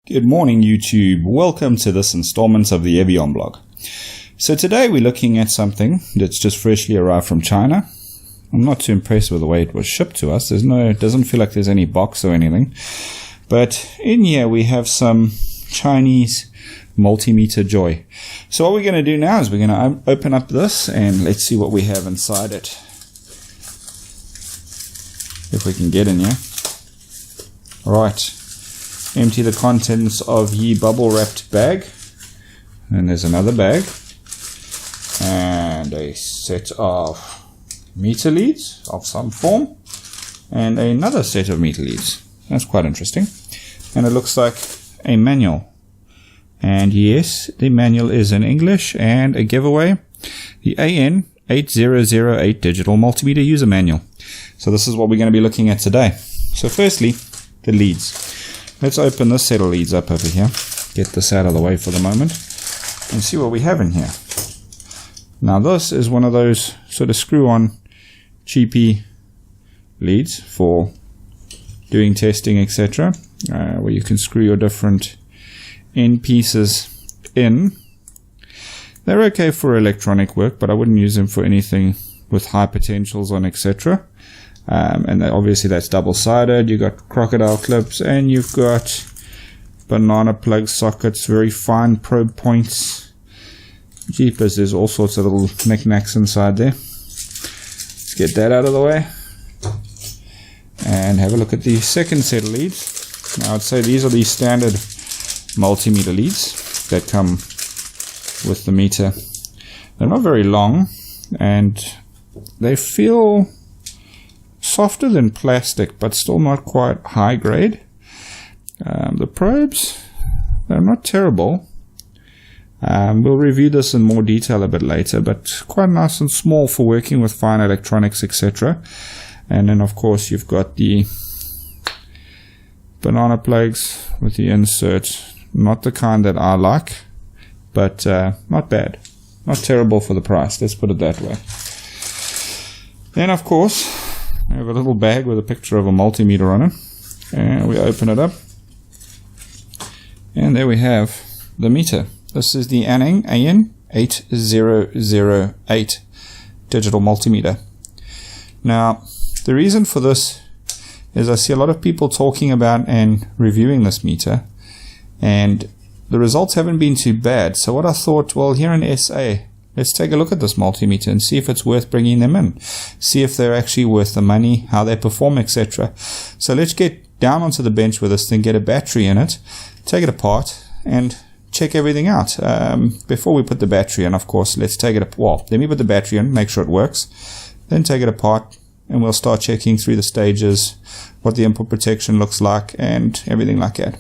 Good morning YouTube, welcome to this installment of the Evian blog. So today we're looking at something that's just freshly arrived from China. I'm not too impressed with the way it was shipped to us. It doesn't feel like there's any box or anything. But in here we have some Chinese multimeter joy. So what we're going to do now is we're going to open up this and let's see what we have inside it. If we can get in here. Alright. Empty the contents of ye bubble wrapped bag, and there's another bag and a set of meter leads of some form and another set of meter leads. That's quite interesting, and it looks like a manual, and yes, the manual is in English, and a giveaway, the AN8008 digital multimeter user manual. So this is what we're going to be looking at today. So firstly, the leads. Let's open this set of leads up over here, get this out of the way for the moment, and see what we have in here. Now this is one of those sort of screw-on cheapy leads for doing testing, etc., where you can screw your different end pieces in. They're okay for electronic work, but I wouldn't use them for anything with high potentials on, etc. And obviously that's double-sided. You've got crocodile clips, and you've got banana plug sockets, very fine probe points. Jeepers, there's all sorts of little knickknacks inside there. Let's get that out of the way and have a look at the second set of leads. Now I'd say these are the standard multimeter leads that come with the meter. They're not very long and they feel softer than plastic, but still not quite high grade. The probes, they're not terrible. We'll review this in more detail a bit later, but quite nice and small for working with fine electronics, etc. And then of course you've got the banana plugs with the insert. Not the kind that I like, but not bad. Not terrible for the price, let's put it that way. Then of course I have a little bag with a picture of a multimeter on it, and we open it up, and there we have the meter. This is the Aneng AN8008 digital multimeter. Now the reason for this is I see a lot of people talking about and reviewing this meter, and the results haven't been too bad. So what I thought, well, here in SA, let's take a look at this multimeter and see if it's worth bringing them in. See if they're actually worth the money, how they perform, etc. So let's get down onto the bench with this thing, get a battery in it, take it apart, and check everything out. Before we put the battery in, of course, let's take it apart. Let me put the battery in, make sure it works, then take it apart, and we'll start checking through the stages, what the input protection looks like, and everything like that.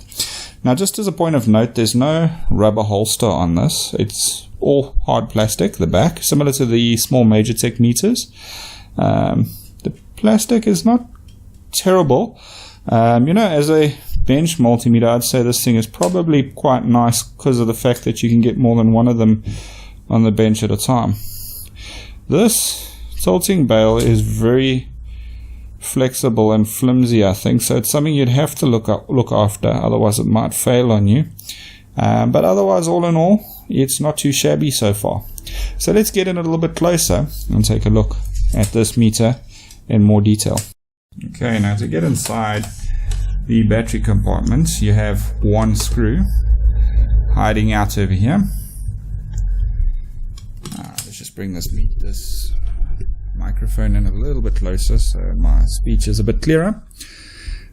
Now, just as a point of note, there's no rubber holster on this. It's all hard plastic, the back, similar to the small Majortech meters. The plastic is not terrible. As a bench multimeter, I'd say this thing is probably quite nice because of the fact that you can get more than one of them on the bench at a time. This tilting bail is very flexible and flimsy, I think, so it's something you'd have to look after, otherwise it might fail on you. But otherwise, all in all, it's not too shabby so far. So let's get in a little bit closer and take a look at this meter in more detail. Okay, now to get inside the battery compartment, you have one screw hiding out over here. Let's just bring this microphone in a little bit closer so my speech is a bit clearer.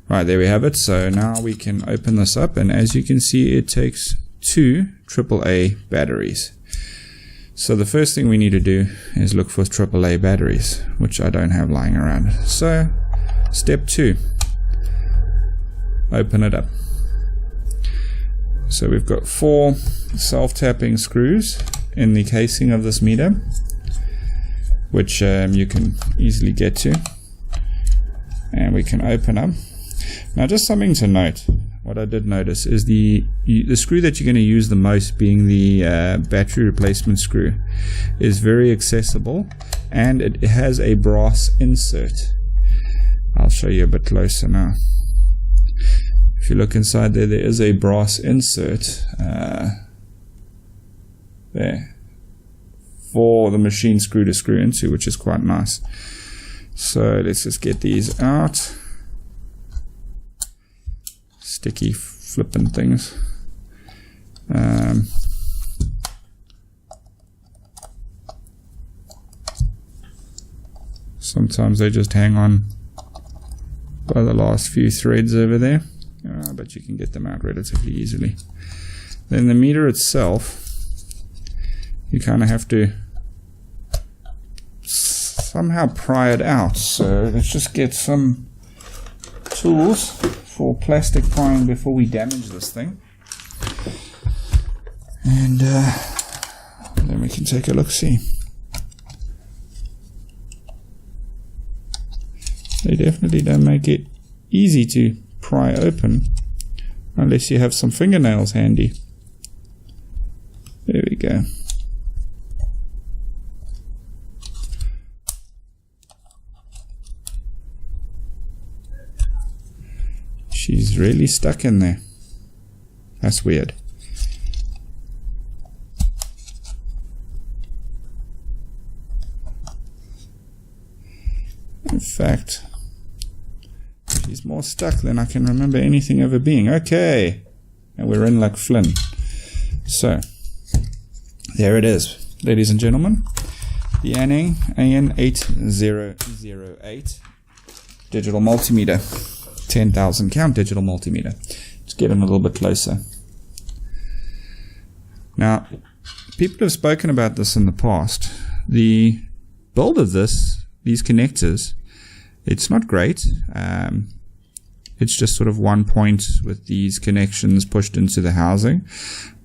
Right, there we have it. So now we can open this up, and as you can see, it takes two AAA batteries. So the first thing we need to do is look for AAA batteries, which I don't have lying around. So step 2, open it up. So we've got 4 self-tapping screws in the casing of this meter, which you can easily get to, and we can open up. Now, just something to note, what I did notice is the screw that you're going to use the most, being the battery replacement screw, is very accessible, and it has a brass insert. I'll show you a bit closer now. if you look inside there, there is a brass insert there for the machine screw to screw into, which is quite nice. So let's just get these out. Sticky flipping things. Sometimes they just hang on by the last few threads over there, but you can get them out relatively easily. Then the meter itself, you kind of have to somehow pry it out. So let's just get some tools for plastic prying before we damage this thing, and then we can take a look-see. They definitely don't make it easy to pry open unless you have some fingernails handy. There we go. She's really stuck in there. That's weird. In fact, she's more stuck than I can remember anything ever being. Okay, and we're in like Flynn. So, there it is, ladies and gentlemen. The Aneng AN8008 digital multimeter. 10,000 count digital multimeter. Let's get in a little bit closer. Now, people have spoken about this in the past. The build of these connectors, it's not great. It's just sort of one point with these connections pushed into the housing,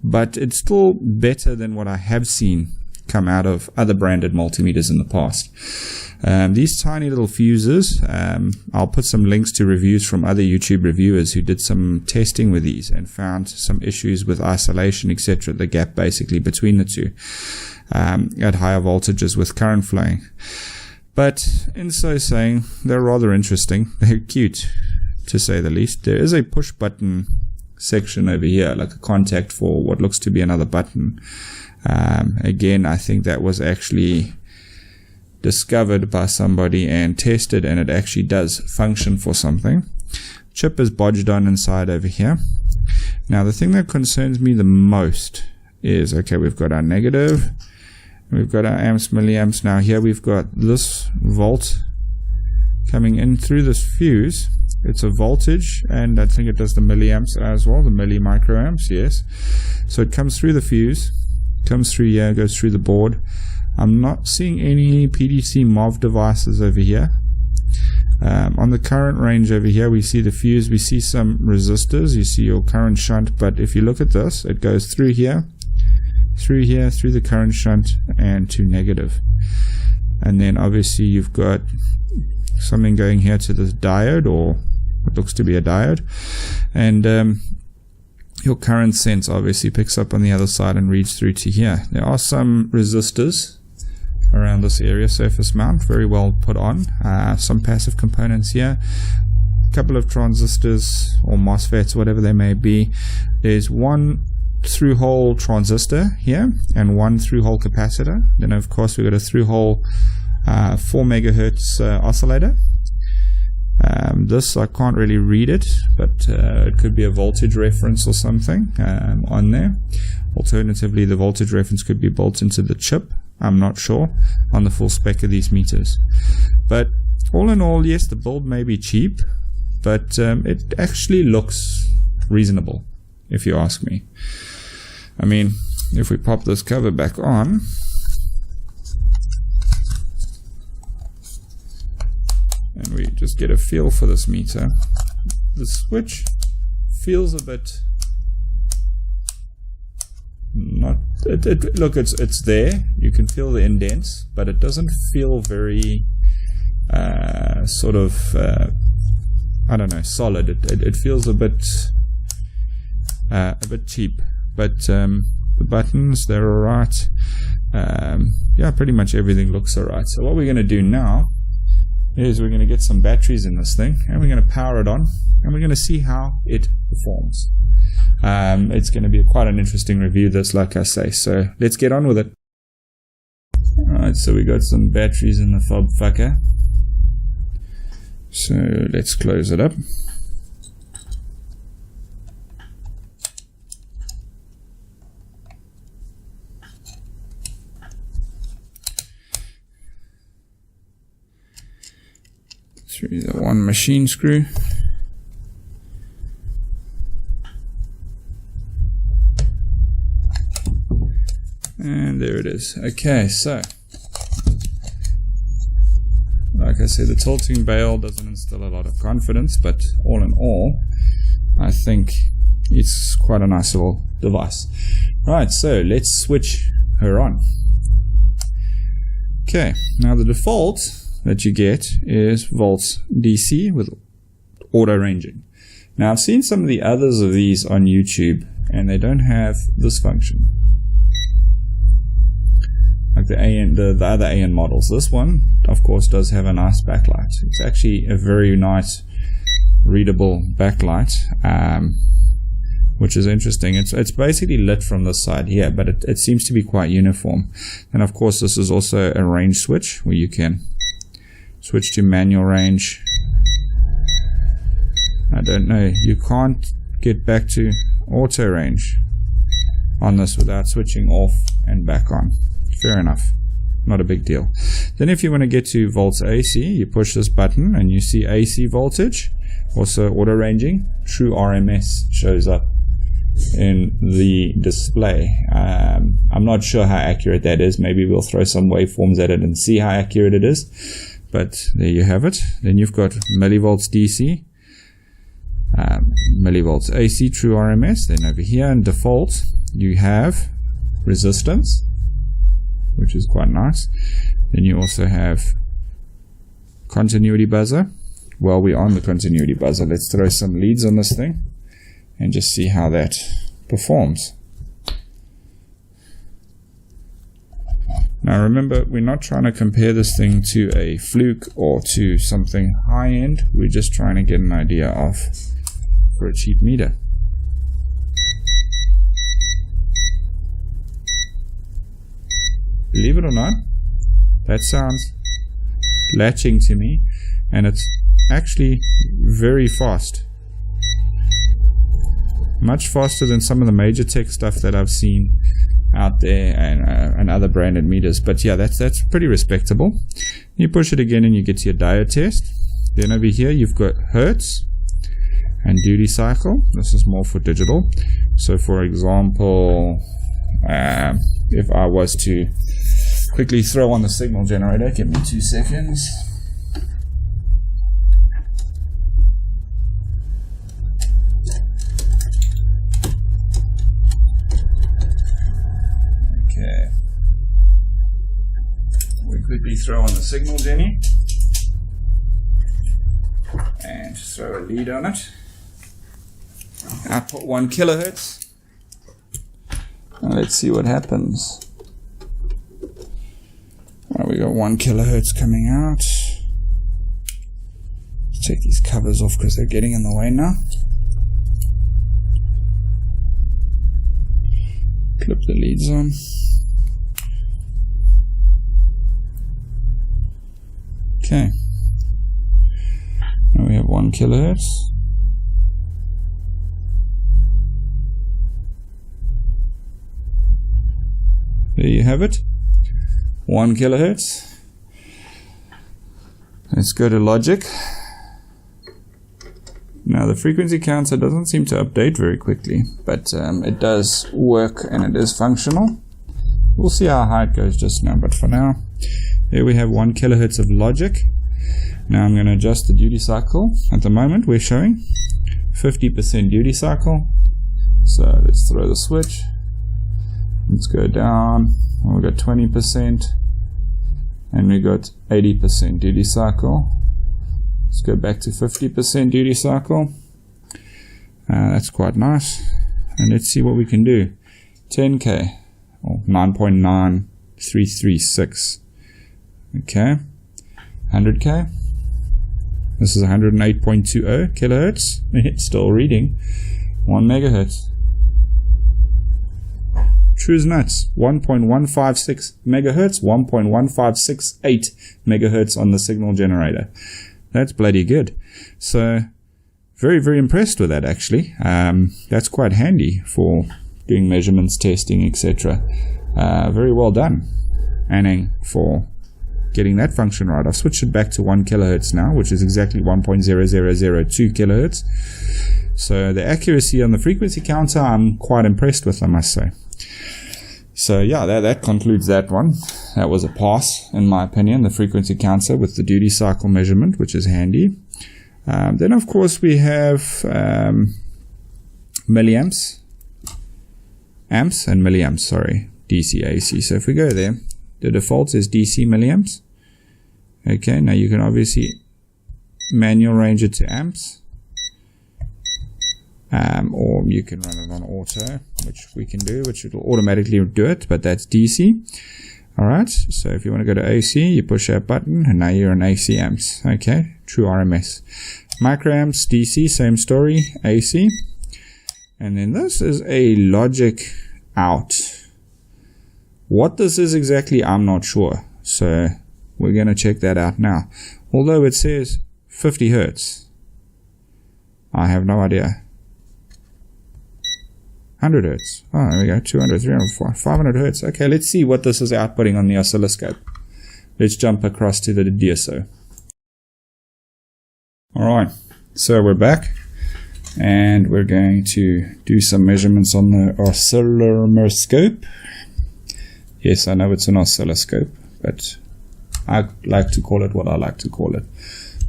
but it's still better than what I have seen come out of other branded multimeters in the past. These tiny little fuses, I'll put some links to reviews from other YouTube reviewers who did some testing with these and found some issues with isolation, etc., the gap basically between the two at higher voltages with current flowing. But in so saying, they're rather interesting. They're cute, to say the least. There is a push button section over here, like a contact for what looks to be another button. Again, I think that was actually discovered by somebody and tested, and it actually does function for something. Chip is bodged on inside over here. Now, the thing that concerns me the most is, okay, we've got our negative, we've got our amps, milliamps. Now here we've got this volt coming in through this fuse. It's a voltage, and I think it does the milliamps as well, the milli microamps, yes. So it comes through the fuse, comes through here, goes through the board. I'm not seeing any PDC MOV devices over here. On the current range over here, we see the fuse, we see some resistors, you see your current shunt, but if you look at this, it goes through here, through the current shunt, and to negative. And then obviously you've got something going here to this diode, or what looks to be a diode, and your current sense obviously picks up on the other side and reads through to here. There are some resistors around this area, surface mount, very well put on. Some passive components here, a couple of transistors or MOSFETs, whatever they may be. There's one through-hole transistor here and one through-hole capacitor. Then of course we've got a through-hole 4 megahertz oscillator. This I can't really read it, but it could be a voltage reference or something on there. Alternatively, the voltage reference could be built into the chip. I'm not sure on the full spec of these meters. But all in all, yes, the build may be cheap, but it actually looks reasonable, if you ask me. I mean, if we pop this cover back on, and we just get a feel for this meter, the switch feels a bit not, look, it's there, you can feel the indents, but it doesn't feel very sort of I don't know, solid. It feels a bit cheap, but the buttons, they're alright. Yeah, pretty much everything looks alright. So what we're going to do now is we're going to get some batteries in this thing, and we're going to power it on, and we're going to see how it performs. It's going to be quite an interesting review, this, like I say, so let's get on with it. Alright, so we got some batteries in the fob fucker, so let's close it up. Through the one machine screw. And there it is. Okay, so like I said, the tilting bail doesn't instill a lot of confidence, but all in all, I think it's quite a nice little device. Right, so let's switch her on. Okay, now the default that you get is volts DC with auto ranging. Now I've seen some of the others of these on YouTube, and they don't have this function, like the other AN models. This one, of course, does have a nice backlight. It's actually a very nice readable backlight, which is interesting. It's basically lit from this side here, but it seems to be quite uniform. And of course, this is also a range switch where you can switch to manual range. I don't know, you can't get back to auto range on this without switching off and back on. Fair enough, not a big deal. Then if you want to get to volts AC, you push this button and you see AC voltage, also auto ranging. True RMS shows up in the display. I'm not sure how accurate that is. Maybe we'll throw some waveforms at it and see how accurate it is. But there you have it. Then you've got millivolts DC, millivolts AC, true RMS. Then over here in default, you have resistance, which is quite nice. Then you also have continuity buzzer. While we're on the continuity buzzer, let's throw some leads on this thing and just see how that performs. Now remember, we're not trying to compare this thing to a Fluke or to something high-end. We're just trying to get an idea of for a cheap meter. Believe it or not, that sounds latching to me, and it's actually very fast. Much faster than some of the major tech stuff that I've seen out there and other branded meters. But yeah, that's pretty respectable. You push it again and you get to your diode test. Then over here you've got hertz and duty cycle. This is more for digital. So for example, if I was to quickly throw on the signal generator, give me 2 seconds. Okay. We quickly throw on the signal Jenny and throw a lead on it. Output 1 kilohertz. Now let's see what happens. We got 1 kilohertz coming out. Let's take these covers off because they're getting in the way now. Clip the leads on. Okay. Now we have 1 kilohertz. There you have it. 1 kilohertz. Let's go to logic. Now the frequency counter doesn't seem to update very quickly, but it does work and it is functional. We'll see how high it goes just now, but for now, there we have 1 kilohertz of logic. Now I'm going to adjust the duty cycle. At the moment we're showing 50% duty cycle. So let's throw the switch. Let's go down. We've got 20% and we got 80% duty cycle. Let's go back to 50% duty cycle. That's quite nice. And let's see what we can do. 10K or 9.9336. Okay. 100K. This is 108.20 kilohertz. It's still reading 1 megahertz. True as nuts. 1.156 megahertz, 1.1568 megahertz on the signal generator. That's bloody good. So very, very impressed with that, actually. That's quite handy for doing measurements, testing, etc. Very well done, Aneng, for getting that function right. I've switched it back to 1 kilohertz now, which is exactly 1.0002 kilohertz. So the accuracy on the frequency counter, I'm quite impressed with, I must say. So yeah, that concludes that one. That was a pass, in my opinion, the frequency counter with the duty cycle measurement, which is handy. Then of course we have milliamps, amps and milliamps, sorry, DC AC. So if we go there, the default is DC milliamps. Okay, now you can obviously manual range it to amps, or you can run it on auto, which we can do, which will automatically do it, but that's DC. Alright, so if you want to go to AC, you push that button, and now you're on AC amps. Okay, true RMS. Microamps, DC, same story, AC. And then this is a logic out. What this is exactly, I'm not sure. So we're going to check that out now. Although it says 50 Hertz. I have no idea. 100 Hertz. Oh, there we go. 200, 300, 400, 500 Hertz. Okay, let's see what this is outputting on the oscilloscope. Let's jump across to the DSO. Alright, so we're back. And we're going to do some measurements on the oscilloscope. Yes, I know it's an oscilloscope, but I like to call it what I like to call it.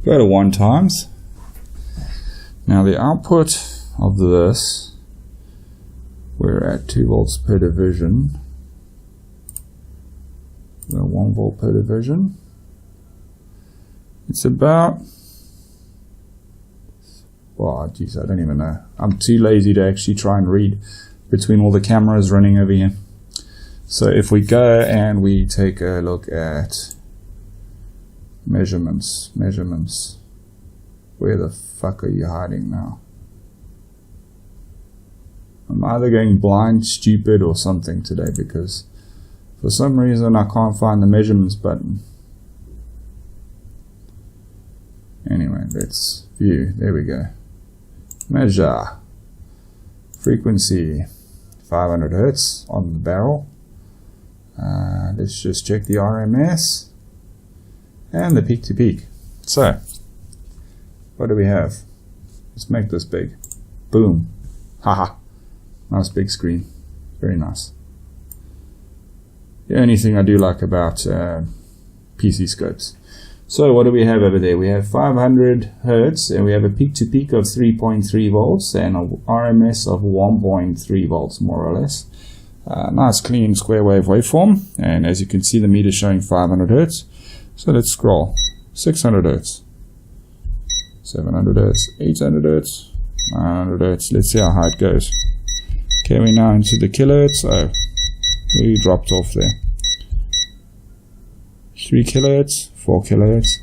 Go to 1 times. Now the output of this, we're at 2 volts per division. We're at 1 volt per division. It's about, oh geez, I don't even know. I'm too lazy to actually try and read between all the cameras running over here. So if we go and we take a look at measurements, where the fuck are you hiding now? I'm either going blind, stupid, or something today, because for some reason I can't find the measurements button. Anyway, let's view. There we go. Measure. Frequency 500 Hertz on the barrel. Let's just check the RMS and the peak to peak. So, what do we have? Let's make this big. Boom. Haha. Nice big screen. Very nice. The only thing I do like about PC scopes. So what do we have over there? We have 500 Hertz and we have a peak to peak of 3.3 volts and a RMS of 1.3 volts more or less. Nice clean square wave waveform, and as you can see the meter showing 500 Hertz. So let's scroll. 600 Hertz, 700 Hertz, 800 Hertz, 900 Hertz. Let's see how high it goes. Okay, we're now into the kilohertz. Oh, we dropped off there. 3 kilohertz, 4 kilohertz,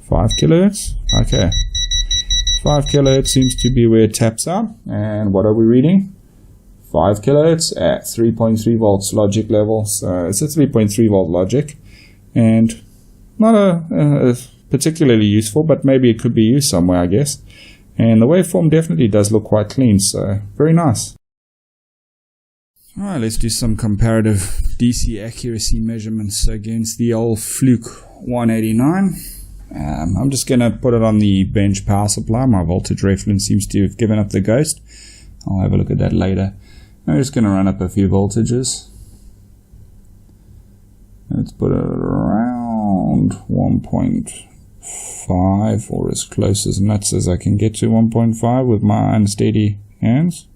5 kilohertz. Okay, 5 kilohertz seems to be where it taps out. And what are we reading? 5 kilohertz at 3.3 volts logic level. So it's a 3.3 volt logic, and not a particularly useful, but maybe it could be used somewhere, I guess. And the waveform definitely does look quite clean, so very nice. Alright, let's do some comparative DC accuracy measurements against the old Fluke 189. I'm just going to put it on the bench power supply. My voltage reference seems to have given up the ghost. I'll have a look at that later. I'm just going to run up a few voltages. Let's put it around 1.5, or as close as nuts as I can get to 1.5 with my unsteady hands.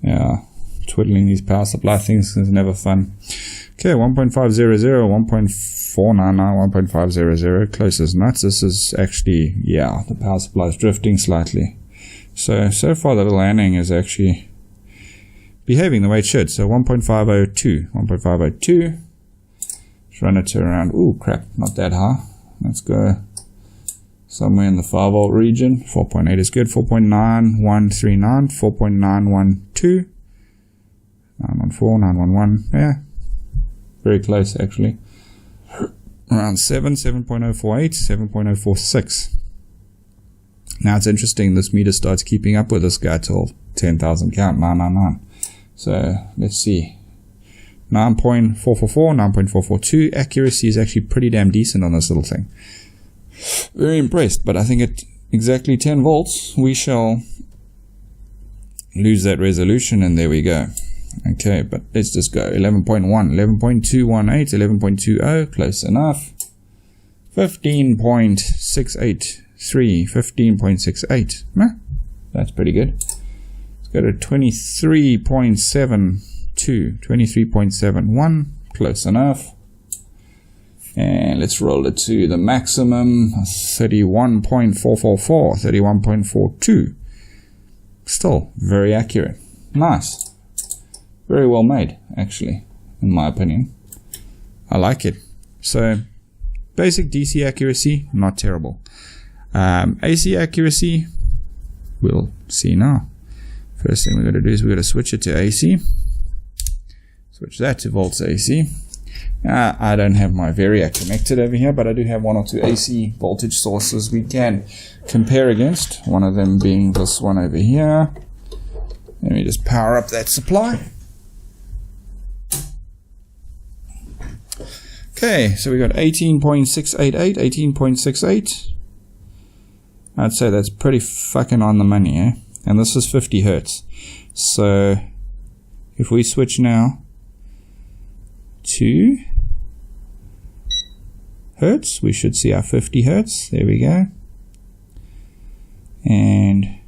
Yeah, twiddling these power supply things is never fun. Okay, 1.500, 1.499, 1.500, close as nuts. This is actually, yeah, the power supply is drifting slightly. So far the little Aneng is actually behaving the way it should. So 1.502, 1.502, Let's run it to around, ooh crap, not that high. Let's go somewhere in the 5 volt region. 4.8 is good. 4.9139, 4.912, 914, 911, yeah, very close actually. Around 7.048, 7.046. Now it's interesting, this meter starts keeping up with this guy till 10,000 count, 999. So let's see. 9.444, 9.442. Accuracy is actually pretty damn decent on this little thing. Very impressed, but I think at exactly 10 volts we shall lose that resolution, and there we go. Okay, but let's just go 11.1, 11.218, 11.20, close enough. 15.683, 15.68. That's pretty good. Let's go to 23.72, 23.71, close enough. And let's roll it to the maximum, 31.444, 31.42. Still very accurate. Nice. Very well made, actually, in my opinion. I like it. So, basic DC accuracy, not terrible. AC accuracy, we'll see now. First thing we're going to do is we're going to switch it to AC. Switch that to volts AC. I don't have my Variac connected over here, but I do have one or two AC voltage sources we can compare against. One of them being this one over here. Let me just power up that supply. Okay, so we got 18.688, 18.68. I'd say that's pretty fucking on the money, eh? And this is 50 hertz. So if we switch now to hertz, we should see our 50 hertz. There we go. And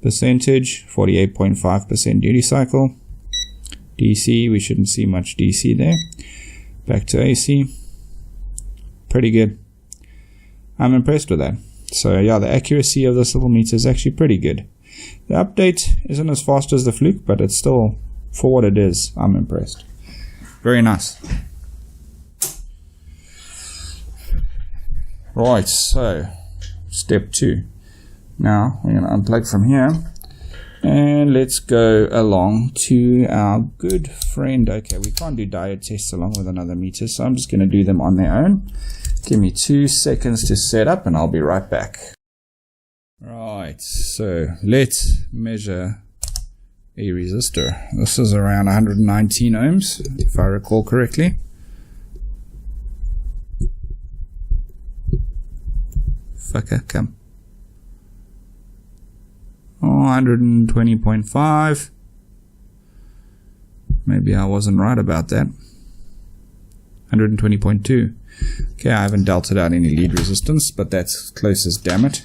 percentage, 48.5% duty cycle. DC, we shouldn't see much DC there. Back to AC. Pretty good. I'm impressed with that. So yeah, the accuracy of this little meter is actually pretty good. The update isn't as fast as the Fluke, but it's still, for what it is, I'm impressed. Very nice. Right, so step 2. Now we're going to unplug from here. And let's go along to our good friend. Okay, we can't do diode tests along with another meter, so I'm just going to do them on their own. Give me 2 seconds to set up and I'll be right back. Right, so let's measure a resistor. This is around 119 ohms, if I recall correctly. Fucker, come. 120.5. Maybe I wasn't right about that. 120.2. Okay, I haven't deltaed out any lead resistance, but that's close as damn it.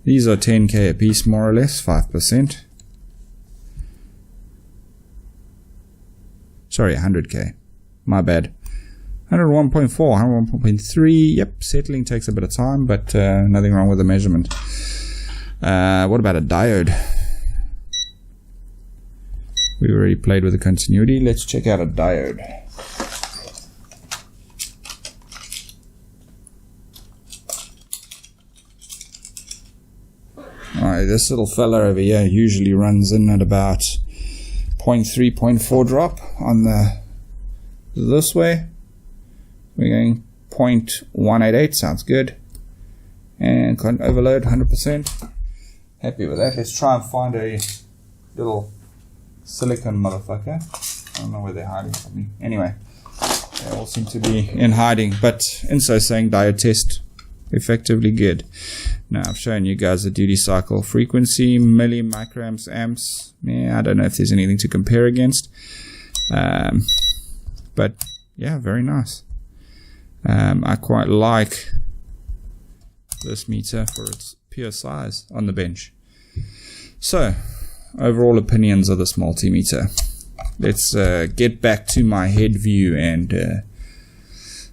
These are 10k a piece, more or less, 5%. Sorry, 100k. My bad. 101.4, 101.3. Yep, settling takes a bit of time, but nothing wrong with the measurement. What about a diode? We already played with the continuity. Let's check out a diode. Alright, this little fella over here usually runs in at about 0.3, 0.4 drop on the this way. We're going 0.188, sounds good. And can't overload 100%. Happy with that. Let's try and find a little silicon motherfucker. I don't know where they're hiding from me. Anyway, they all seem to be in hiding, but in so saying, diode test effectively good. Now I've shown you guys the duty cycle frequency, milli, microamps, amps. Yeah, I don't know if there's anything to compare against, but yeah, very nice. I quite like this meter for its pure size on the bench. So, overall opinions of this multimeter. Let's get back to my head view and,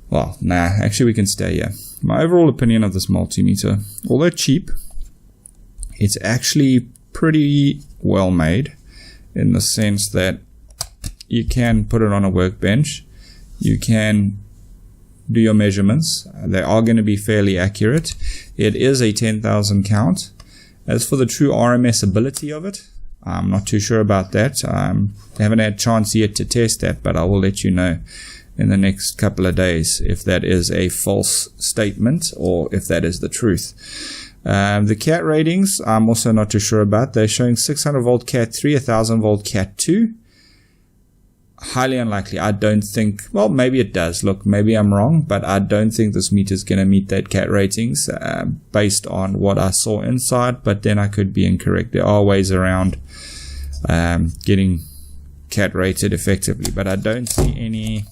well, nah, actually we can stay here. My overall opinion of this multimeter, although cheap, it's actually pretty well made in the sense that you can put it on a workbench. You can do your measurements. They are going to be fairly accurate. It is a 10,000 count. As for the true RMS ability of it, I'm not too sure about that. I haven't had a chance yet to test that, but I will let you know in the next couple of days if that is a false statement or if that is the truth. The CAT ratings, I'm also not too sure about. They're showing 600 volt CAT 3, 1000 volt CAT 2. Highly unlikely. I don't think, well, maybe it does. Look, maybe I'm wrong, but I don't think this meter is going to meet that CAT ratings based on what I saw inside, but then I could be incorrect. There are ways around getting CAT rated effectively, but I don't see any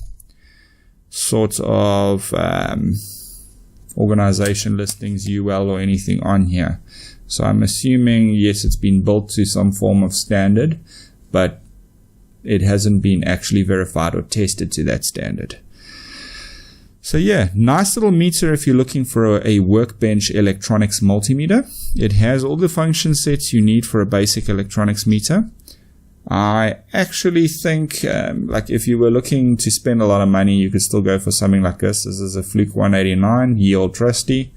sort of organization listings, UL or anything on here. So I'm assuming, yes, it's been built to some form of standard, but it hasn't been actually verified or tested to that standard. So yeah, nice little meter if you're looking for a workbench electronics multimeter. It has all the function sets you need for a basic electronics meter. I actually think like if you were looking to spend a lot of money, you could still go for something like this. This is a Fluke 189, ye old trusty.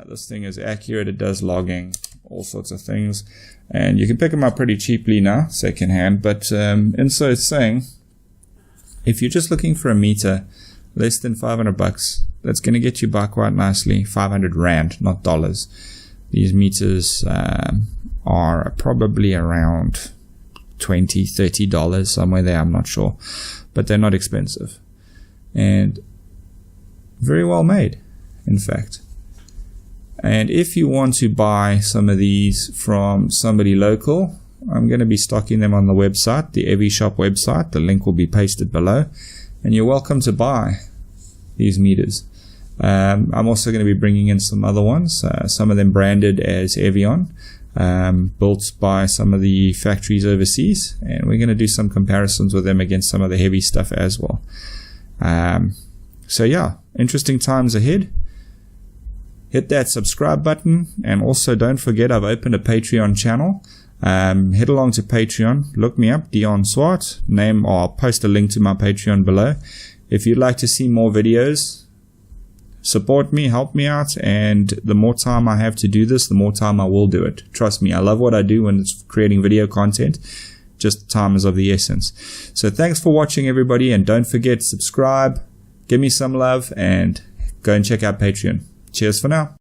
This thing is accurate, it does logging, all sorts of things, and you can pick them up pretty cheaply now, second hand. But in so saying, if you're just looking for a meter less than 500 bucks, that's going to get you by quite nicely. 500 rand, not dollars. These meters are probably around $20-30, somewhere there, I'm not sure, but they're not expensive and very well made, in fact. And if you want to buy some of these from somebody local, I'm going to be stocking them on the website, the Evie Shop website. The link will be pasted below, and you're welcome to buy these meters. I'm also going to be bringing in some other ones, some of them branded as Evian, built by some of the factories overseas, and we're going to do some comparisons with them against some of the heavy stuff as well. So yeah, interesting times ahead. Hit that subscribe button, and also don't forget I've opened a Patreon channel. Head along to Patreon, look me up, Dion Swart, name, or I'll post a link to my Patreon below. If you'd like to see more videos, support me, help me out, and the more time I have to do this, the more time I will do it. Trust me, I love what I do when it's creating video content. Just time is of the essence. So thanks for watching, everybody, and don't forget, subscribe, give me some love, and go and check out Patreon. Cheers for now.